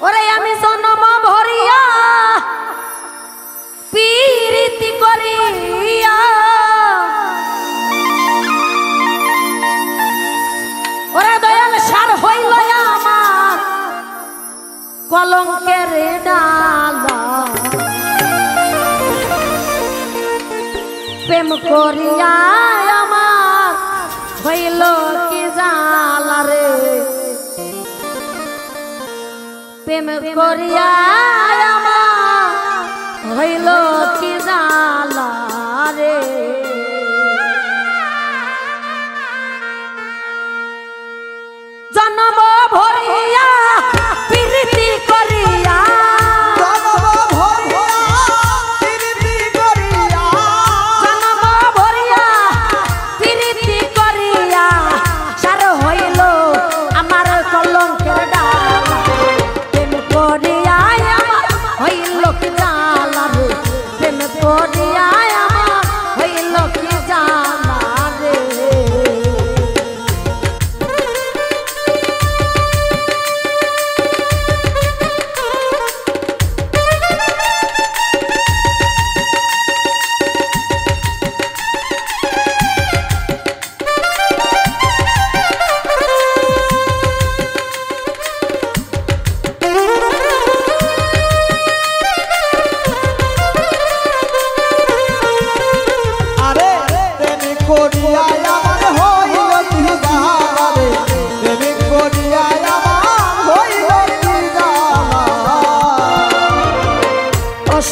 ওরে আমি জন্ম ভরিয়া পীড়িতি করিয়া ওরে দয়াল সার হইল আমার কলঙ্কের ডালা প্রেম করিয়া আমার হইল কি জালা রে প্রেম করিয়া আমার হইল কি জালা রে জন্ম ভরিয়া পীড়িতি করিয়া জন্ম ভরিয়া পীড়িতি করিয়া সার হইল আমার কলঙ্কের ডালা প্রেম করিয়া আমার হইল কি জালা রে প্রেম করিয়া আমার হইল কি জালা রে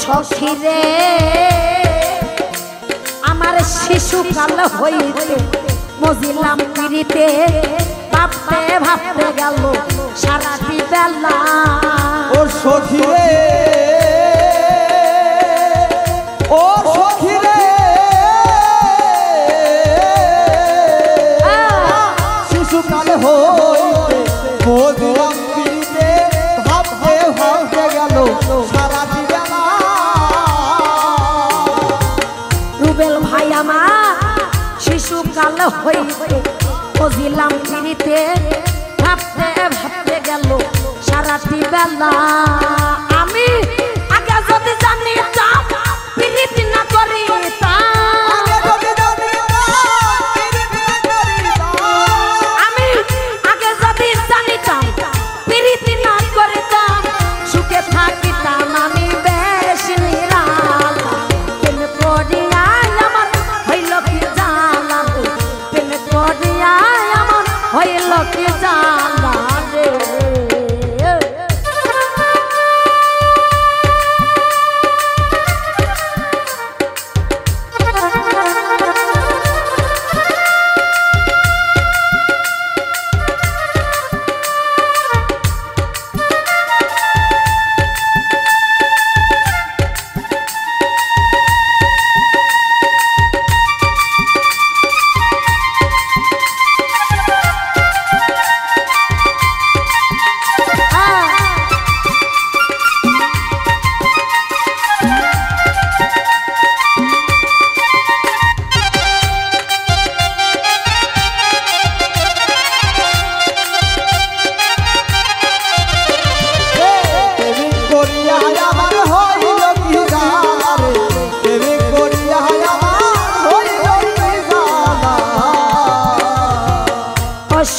সখীরে আমার শিশুকাল হইতে মজিলাম পিড়িতে ভাবতে ভাবতে গেল সারাটি বেলা ও সখীরে ও সখীরে শিশুকাল হইতে মজিলাম পিড়িতে ভাবতে ভাবতে গেল সারাটি বেলা রুবেল ভাই আমার শিশুকাল হইতে মজিলাম পিড়িতে ভাবতে ভাবতে গেল সারাটি বেলা আমি আগে যদি জানিতাম পিড়িতি না করিতাম আমি আগে যদি জানিতাম পিড়িতি না করিতাম সুখে থাকিতাম আমি বেশ নিরালা প্রেম করিয়া আমার হইল কি জালা রে প্রেম করিয়া আমার হইল কি জালা রে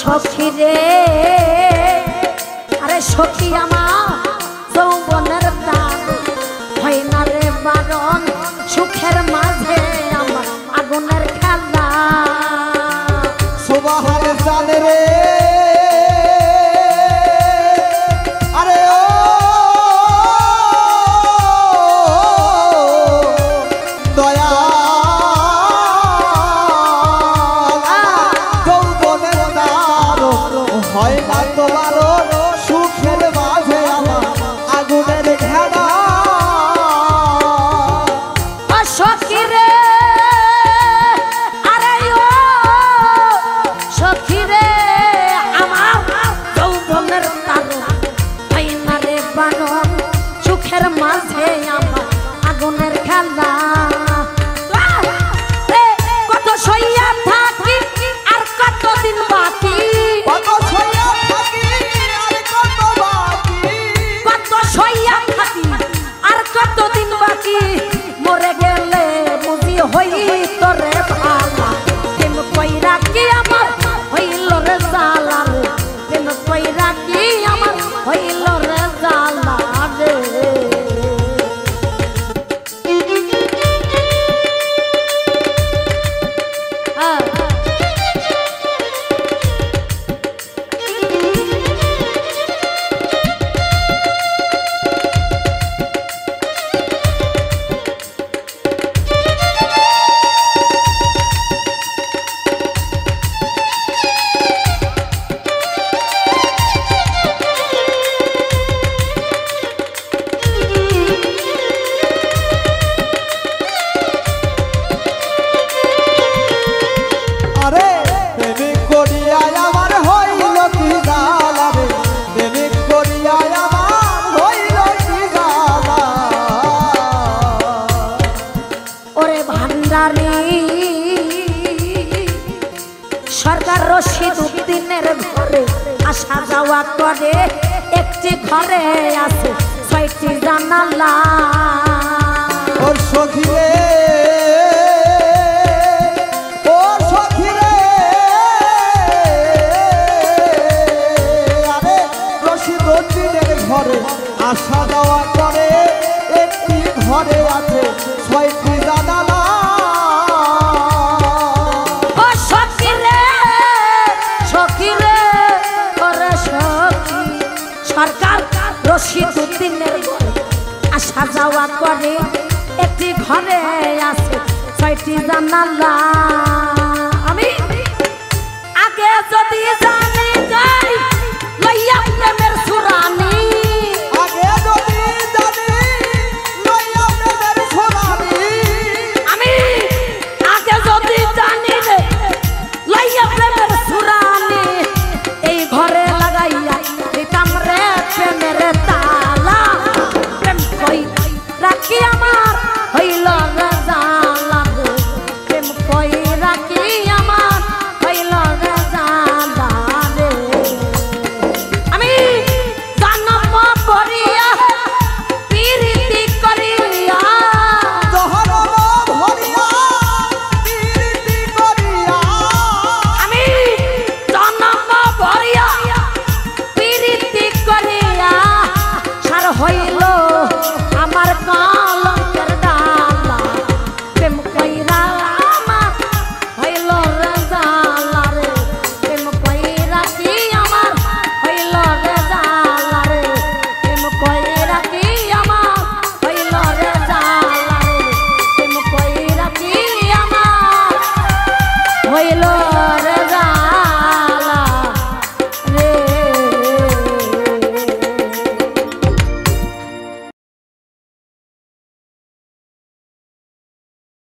সখীরে আরে সখী আমার যৌবনের দান হয় না রে বারণ সুখের মাঝে আমার আগুনের খেলা সুবহান জানে রে আরে ও দয়া হয় না তোমার সুখের মাঝে আমার আগুনের ঘেরা সখীরে আরে ও সখীরে আমার যৌবনের কারণ হয় না রে বানন সুখের মাঝে আমার আগুনের খেলা কত সইয়া থাকি আর কতদিন বাকি কত সইয়া থাকি আর কত আসা যাওয়া করে একটি ঘরে আছে 6টি জানালা ওর সখী রে ও সখী রে আরে রশিদ উদ্দিনের ঘরে আসা যাওয়া করে একটি ঘরে আছে 6টি জানালা ও সখী রে ওরে সখী সরকার রশিদ উদ্দিনের ঘরে আসা যাওয়া করে একটি ঘরে আছে 6টি জানালা আমি আগে যদি জানি যাই